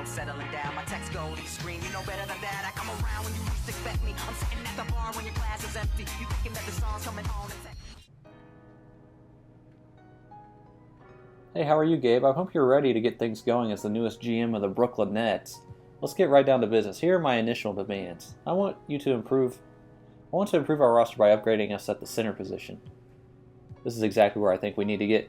no settling down. My text go, you scream, you know better than that. I come around when you least expect me. I'm sitting at the bar when your glass is empty. You thinking that the song's coming on and Hey, how are you, Gabe? I hope you're ready to get things going as the newest GM of the Brooklyn Nets. Let's get right down to business. Here are my initial demands. I want to improve our roster by upgrading us at the center position. This is exactly where I think we need to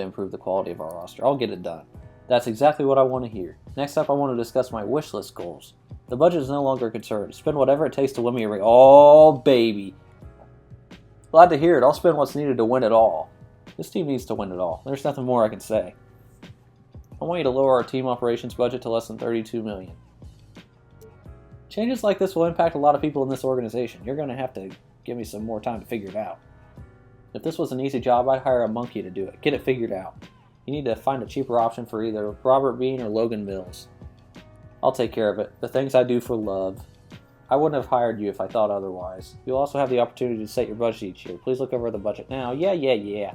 improve the quality of our roster. I'll get it done. That's exactly what I want to hear. Next up, I want to discuss my wish list goals. The budget is no longer a concern. Spend whatever it takes to win me a ring. Oh, baby. Glad to hear it. I'll spend what's needed to win it all. This team needs to win it all. There's nothing more I can say. I want you to lower our team operations budget to less than $32 million. Changes like this will impact a lot of people in this organization. You're going to have to give me some more time to figure it out. If this was an easy job, I'd hire a monkey to do it. Get it figured out. You need to find a cheaper option for either Robert Bean or Logan Mills. I'll take care of it. The things I do for love. I wouldn't have hired you if I thought otherwise. You'll also have the opportunity to set your budget each year. Please look over the budget now. Yeah.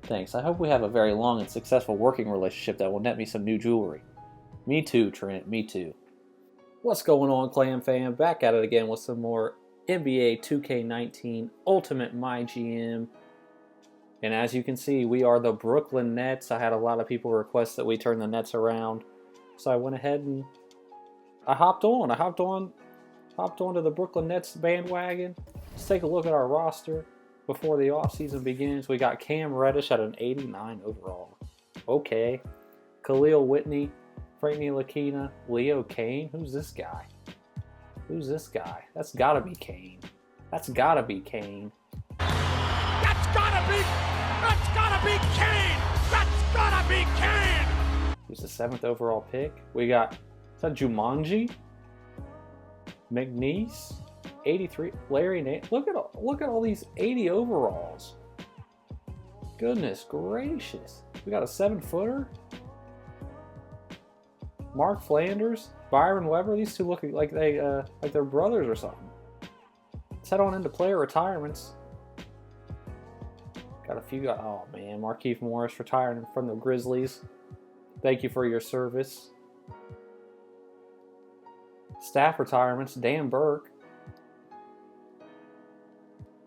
Thanks. I hope we have a very long and successful working relationship that will net me some new jewelry. Me too, Trent. Me too. What's going on, Clam fam? Back at it again with some more NBA 2K19 Ultimate MyGM. And as you can see, we are the Brooklyn Nets. I had a lot of people request that we turn the Nets around. So I went ahead and I hopped onto the Brooklyn Nets bandwagon. Let's take a look at our roster before the offseason begins. We got Cam Reddish at an 89 overall. Okay. Khalil Whitney, Frank Ntilikina, Leo Kane. Who's this guy? That's gotta be Kane. That's gotta be Kane. He's the 7th overall pick. We got, is that Jumanji? McNeese, 83. Larry Nance. Look at all these 80 overalls. Goodness gracious. We got a 7-footer. Mark Flanders, Byron Weber. These two look like they're brothers or something. Let's head on into player retirements. Got a few. Oh man, Markieff Morris retiring from the Grizzlies. Thank you for your service. Staff retirements, Dan Burke.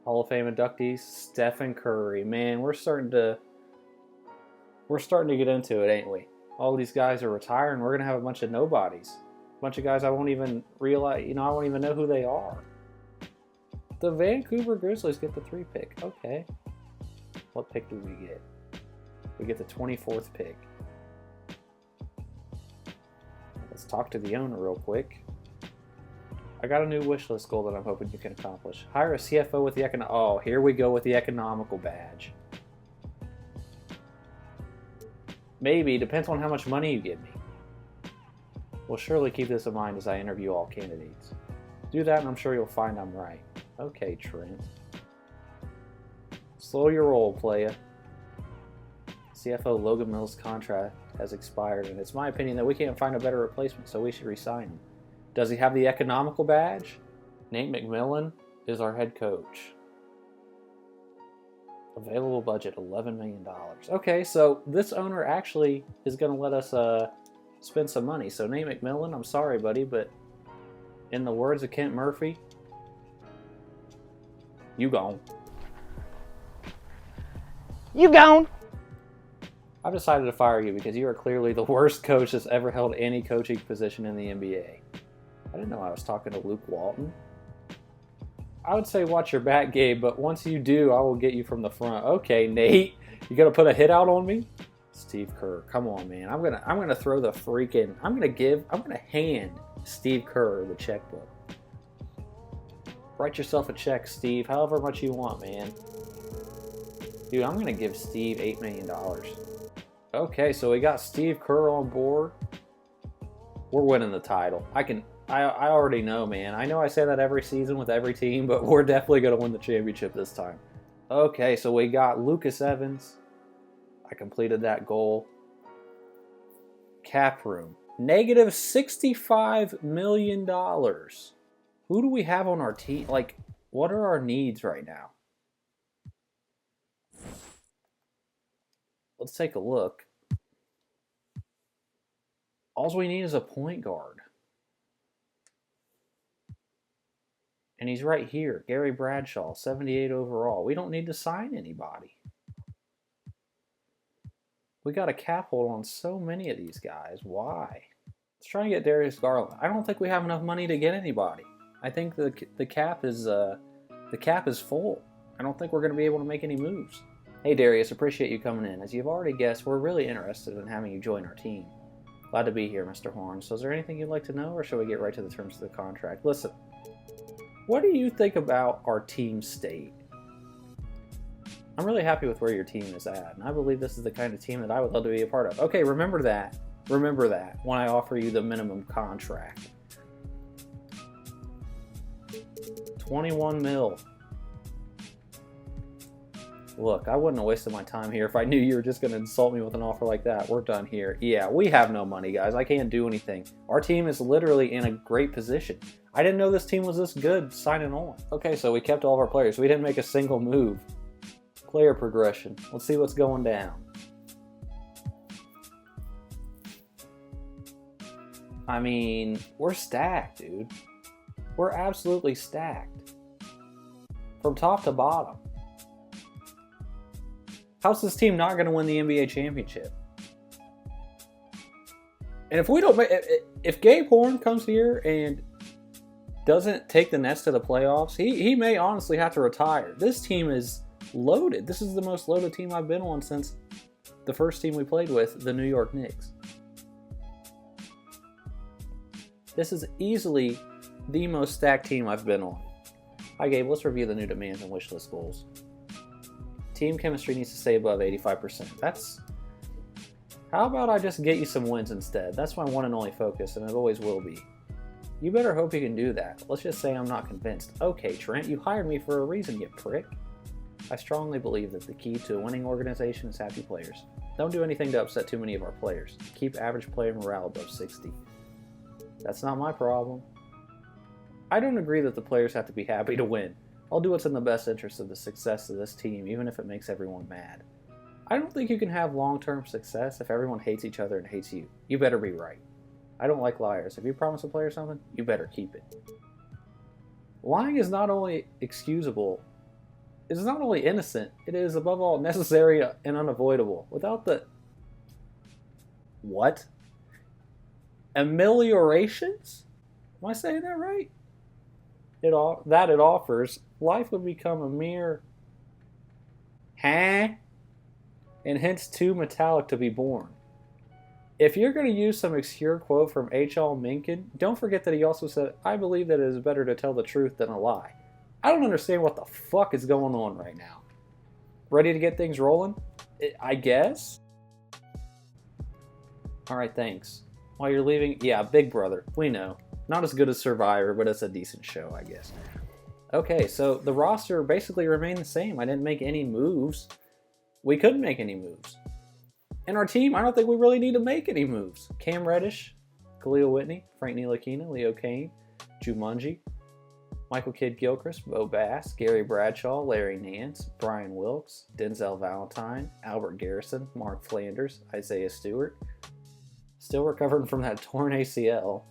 Hall of Fame inductees, Stephen Curry. Man, we're starting to get into it, ain't we? All these guys are retiring. We're going to have a bunch of nobodies. A bunch of guys I won't even realize, I won't even know who they are. The Vancouver Grizzlies get the 3 pick. Okay. What pick do we get? We get the 24th pick. Let's talk to the owner real quick. I got a new wish list goal that I'm hoping you can accomplish. Hire a CFO with the Oh, here we go with the economical badge. Maybe, depends on how much money you give me. We'll surely keep this in mind as I interview all candidates. Do that and I'm sure you'll find I'm right. Okay, Trent. Slow your roll, playa. CFO Logan Mills' contract has expired and it's my opinion that we can't find a better replacement, so we should resign him. Does he have the economical badge? Nate McMillan is our head coach. Available budget, $11 million. Okay, so this owner actually is going to let us spend some money. So Nate McMillan, I'm sorry, buddy, but in the words of Kent Murphy, you gone. You gone. I've decided to fire you because you are clearly the worst coach that's ever held any coaching position in the NBA. I didn't know I was talking to Luke Walton. I would say watch your back, Gabe, but once you do, I will get you from the front. Okay, Nate, you gonna put a hit out on me? Steve Kerr, come on, man. I'm gonna throw the freaking. I'm gonna hand Steve Kerr the checkbook. Write yourself a check, Steve, however much you want, man. Dude, I'm gonna give Steve $8 million. Okay, so we got Steve Kerr on board. We're winning the title. I already know, man. I know I say that every season with every team, but we're definitely going to win the championship this time. Okay, so we got Lucas Evans. I completed that goal. Cap room. Negative $65 million. Who do we have on our team? Like, what are our needs right now? Let's take a look. All we need is a point guard. And he's right here. Gary Bradshaw, 78 overall. We don't need to sign anybody. We got a cap hold on so many of these guys. Why? Let's try and get Darius Garland. I don't think we have enough money to get anybody. I think the cap is full. I don't think we're going to be able to make any moves. Hey Darius, appreciate you coming in. As you've already guessed, we're really interested in having you join our team. Glad to be here, Mr. Horn. So is there anything you'd like to know, or shall we get right to the terms of the contract? Listen, what do you think about our team state? I'm really happy with where your team is at, and I believe this is the kind of team that I would love to be a part of. Okay, remember that. Remember that when I offer you the minimum contract. 21 mil. Look, I wouldn't have wasted my time here if I knew you were just going to insult me with an offer like that. We're done here. Yeah, we have no money, guys. I can't do anything. Our team is literally in a great position. I didn't know this team was this good signing on. Okay, so we kept all of our players. We didn't make a single move. Player progression. Let's see what's going down. I mean, we're stacked, dude. We're absolutely stacked. From top to bottom. How's this team not going to win the NBA championship? And if we don't, if Gabe Horn comes here and doesn't take the Nets to the playoffs, he may honestly have to retire. This team is loaded. This is the most loaded team I've been on since the first team we played with, the New York Knicks. This is easily the most stacked team I've been on. Hi Gabe, let's review the new demands and wish list goals. Team chemistry needs to stay above 85%. How about I just get you some wins instead? That's my one and only focus, and it always will be. You better hope you can do that. Let's just say I'm not convinced. Okay, Trent, you hired me for a reason, you prick. I strongly believe that the key to a winning organization is happy players. Don't do anything to upset too many of our players. Keep average player morale above 60. That's not my problem. I don't agree that the players have to be happy to win. I'll do what's in the best interest of the success of this team, even if it makes everyone mad. I don't think you can have long-term success if everyone hates each other and hates you. You better be right. I don't like liars. If you promise a player something, you better keep it. Lying is not only excusable, it is not only innocent, it is above all necessary and unavoidable. Without the... What? Ameliorations? Am I saying that right? It offers, life would become a mere and hence too metallic to be born. If you're going to use some obscure quote from H.L. Mencken, don't forget that he also said, I believe that it is better to tell the truth than a lie. I don't understand what the fuck is going on right now. Ready to get things rolling? I guess? Alright, thanks. While you're leaving, yeah, Big Brother, we know. Not as good as Survivor, but it's a decent show, I guess. Okay, so the roster basically remained the same. I didn't make any moves. We couldn't make any moves. And our team, I don't think we really need to make any moves. Cam Reddish, Khalil Whitney, Frank Ntilikina, Leo Kane, Jumanji, Michael Kidd-Gilchrist, Bo Bass, Gary Bradshaw, Larry Nance, Brian Wilkes, Denzel Valentine, Albert Garrison, Mark Flanders, Isaiah Stewart. Still recovering from that torn ACL.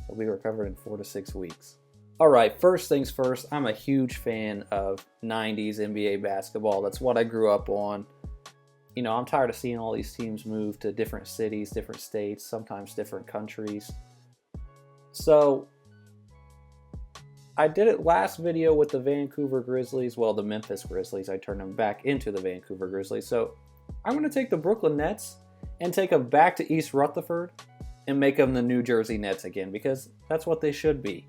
He'll be recovered in 4 to 6 weeks. Alright, first things first, I'm a huge fan of 90s NBA basketball. That's what I grew up on. You know, I'm tired of seeing all these teams move to different cities, different states, sometimes different countries. So, I did it last video with the Vancouver Grizzlies. Well, the Memphis Grizzlies. I turned them back into the Vancouver Grizzlies. So, I'm going to take the Brooklyn Nets and take them back to East Rutherford and make them the New Jersey Nets again, because that's what they should be.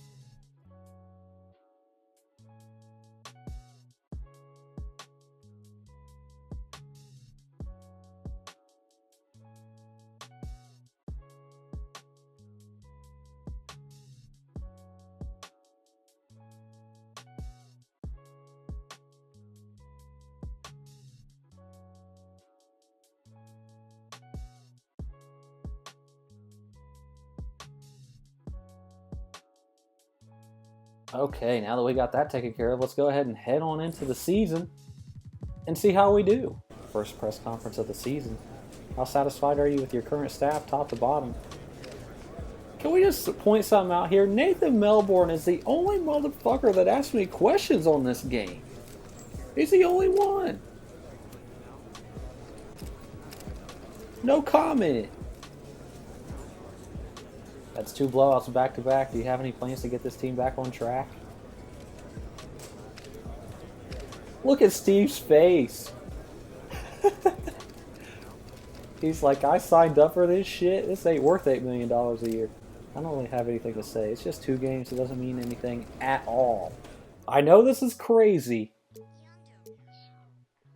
Okay, now that we got that taken care of, let's go ahead and head on into the season and see how we do. First press conference of the season. How satisfied are you with your current staff, top to bottom? Can we just point something out here? Nathan Melbourne is the only motherfucker that asked me questions on this game. He's the only one. No comment. That's 2 blowouts back to back. Do you have any plans to get this team back on track? Look at Steve's face. He's like, I signed up for this shit. This ain't worth $8 million a year. I don't really have anything to say. It's just 2 games. It doesn't mean anything at all. I know this is crazy,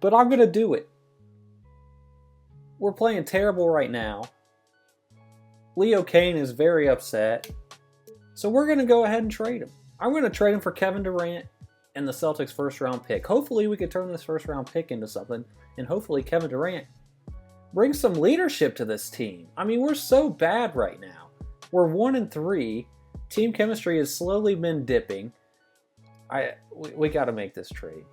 but I'm going to do it. We're playing terrible right now. Leo Kane is very upset. So we're going to go ahead and trade him. I'm going to trade him for Kevin Durant and the Celtics' first round pick. Hopefully we could turn this first round pick into something. And hopefully Kevin Durant brings some leadership to this team. I mean, we're so bad right now. We're 1-3. Team chemistry has slowly been dipping. We got to make this trade.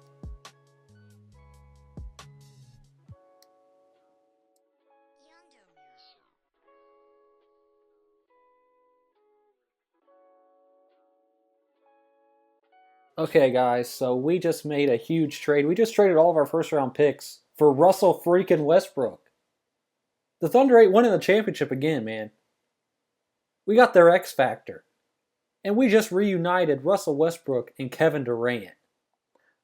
Okay, guys, so we just made a huge trade. We just traded all of our first round picks for Russell freaking Westbrook. The Thunder ain't winning the championship again, man. We got their X Factor. And we just reunited Russell Westbrook and Kevin Durant.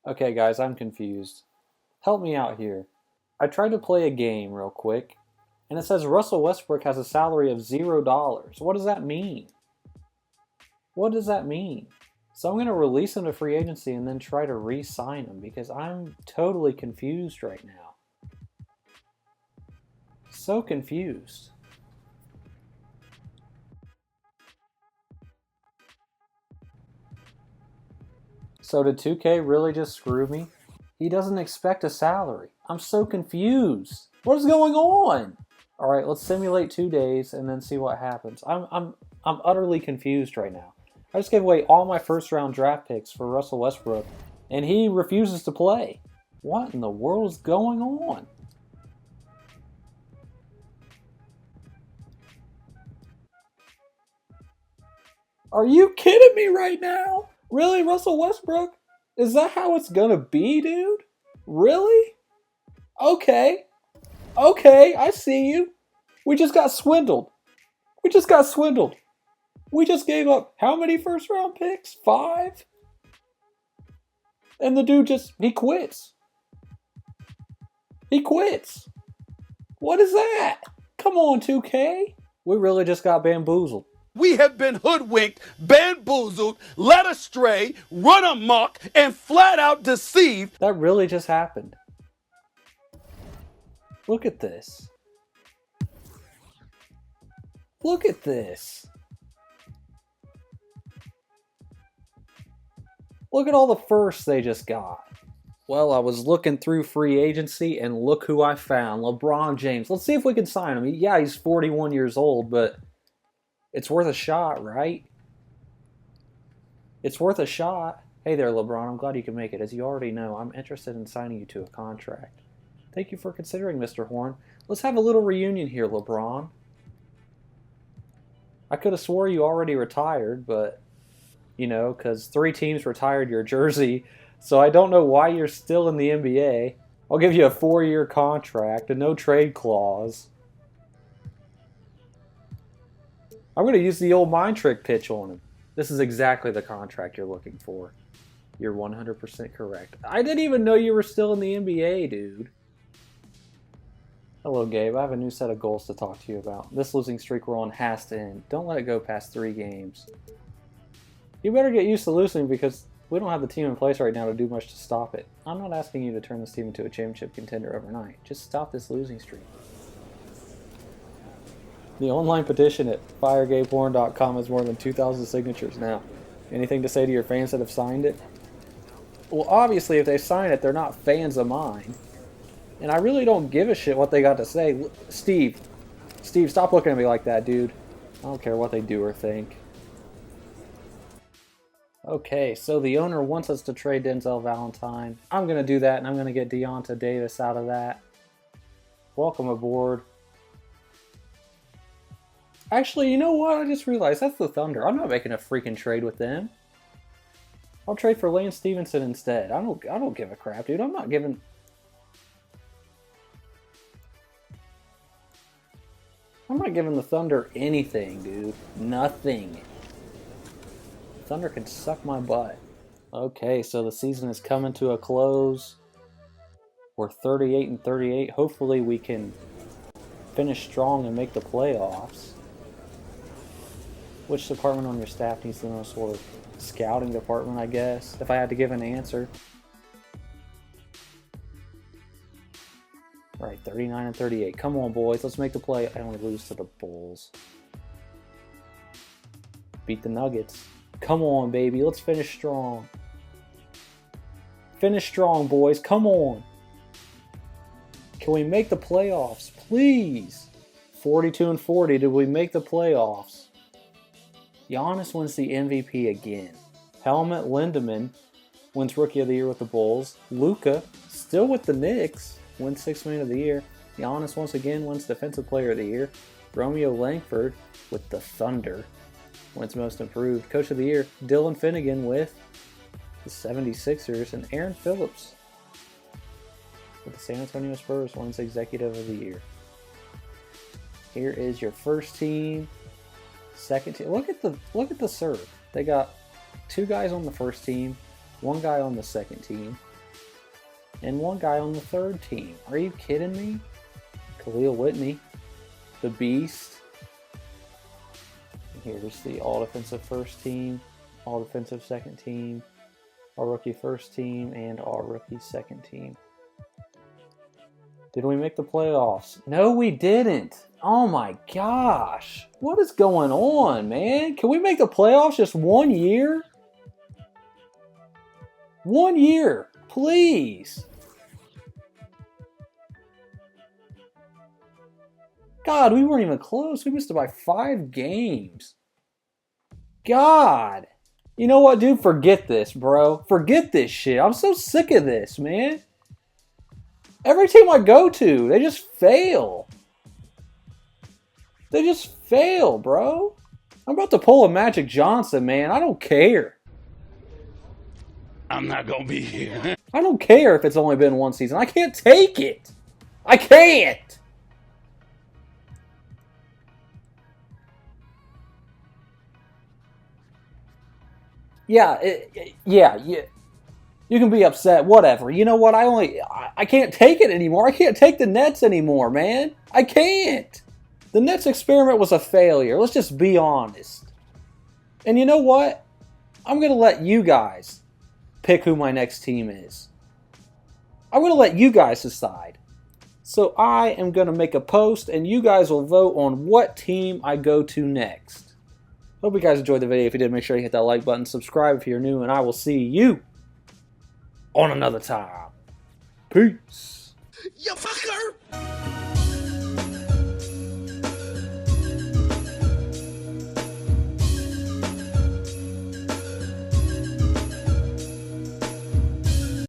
Okay, guys, I'm confused. Help me out here. I tried to play a game real quick, and it says Russell Westbrook has a salary of $0. What does that mean? What does that mean? So I'm going to release him to free agency and then try to re-sign him because I'm totally confused right now. So confused. So did 2K really just screw me? He doesn't expect a salary. I'm so confused. What is going on? All right, let's simulate 2 days and then see what happens. I'm utterly confused right now. I just gave away all my first round draft picks for Russell Westbrook, and he refuses to play. What in the world is going on? Are you kidding me right now? Really, Russell Westbrook? Is that how it's gonna be, dude? Really? Okay. Okay, I see you. We just got swindled. We just got swindled. We just gave up how many first round picks? 5? And the dude he quits. He quits. What is that? Come on, 2K. We really just got bamboozled. We have been hoodwinked, bamboozled, led astray, run amok, and flat out deceived. That really just happened. Look at this. Look at this. Look at all the firsts they just got. Well, I was looking through free agency and look who I found. LeBron James. Let's see if we can sign him. Yeah, he's 41 years old, but it's worth a shot, right? It's worth a shot. Hey there, LeBron. I'm glad you can make it. As you already know, I'm interested in signing you to a contract. Thank you for considering, Mr. Horn. Let's have a little reunion here, LeBron. I could have swore you already retired, but, you know, because 3 teams retired your jersey, so I don't know why you're still in the NBA. I'll give you a 4-year contract, a no trade clause. I'm going to use the old mind trick pitch on him. This is exactly the contract you're looking for. You're 100% correct. I didn't even know you were still in the NBA, dude. Hello, Gabe. I have a new set of goals to talk to you about. This losing streak we're on has to end. Don't let it go past 3 games. You better get used to losing because we don't have the team in place right now to do much to stop it. I'm not asking you to turn this team into a championship contender overnight. Just stop this losing streak. The online petition at firegabeporn.com has more than 2,000 signatures now. Anything to say to your fans that have signed it? Well, obviously, if they sign it, they're not fans of mine. And I really don't give a shit what they got to say. Steve, stop looking at me like that, dude. I don't care what they do or think. Okay, so the owner wants us to trade Denzel Valentine. I'm going to do that, and I'm going to get Deonta Davis out of that. Welcome aboard. Actually, you know what? I just realized that's the Thunder. I'm not making a freaking trade with them. I'll trade for Lance Stevenson instead. I don't give a crap, dude. I'm not giving the Thunder anything, dude. Nothing. Thunder can suck my butt. Okay, so the season is coming to a close. We're 38-38. Hopefully we can finish strong and make the playoffs. Which department on your staff needs the most sort of scouting department, I guess, if I had to give an answer? Right, 39-38. Come on, boys. Let's make the play. I only lose to the Bulls. Beat the Nuggets. Come on, baby. Let's finish strong. Finish strong, boys. Come on. Can we make the playoffs, please? 42-40. Did we make the playoffs? Giannis wins the MVP again. Helmut Lindemann wins Rookie of the Year with the Bulls. Luka, still with the Knicks, wins Sixth Man of the Year. Giannis once again wins Defensive Player of the Year. Romeo Langford with the Thunder wins Most Improved. Coach of the Year, Dylan Finnegan with the 76ers. And Aaron Phillips with the San Antonio Spurs wins Executive of the Year. Here is your first team, second team. Look at the serve. They got 2 guys on the first team, 1 guy on the second team, and 1 guy on the third team. Are you kidding me? Khalil Whitney, the Beast. Here's the all-defensive first team, all-defensive second team, all-rookie first team, and all-rookie second team. Did we make the playoffs? No, we didn't. Oh my gosh. What is going on, man? Can we make the playoffs just 1 year? 1 year, please. God, we weren't even close. We missed it by 5 games. God. You know what, dude? Forget this, bro. Forget this shit. I'm so sick of this, man. Every team I go to, they just fail. They just fail, bro. I'm about to pull a Magic Johnson, man. I don't care. I'm not gonna be here. I don't care if it's only been 1 season. I can't take it. I can't. Yeah. You can be upset, whatever. You know what? I can't take it anymore. I can't take the Nets anymore, man. I can't. The Nets experiment was a failure. Let's just be honest. And you know what? I'm going to let you guys pick who my next team is. I'm going to let you guys decide. So I am going to make a post, and you guys will vote on what team I go to next. Hope you guys enjoyed the video. If you did, make sure you hit that like button. Subscribe if you're new, and I will see you on another time. Peace. You fucker!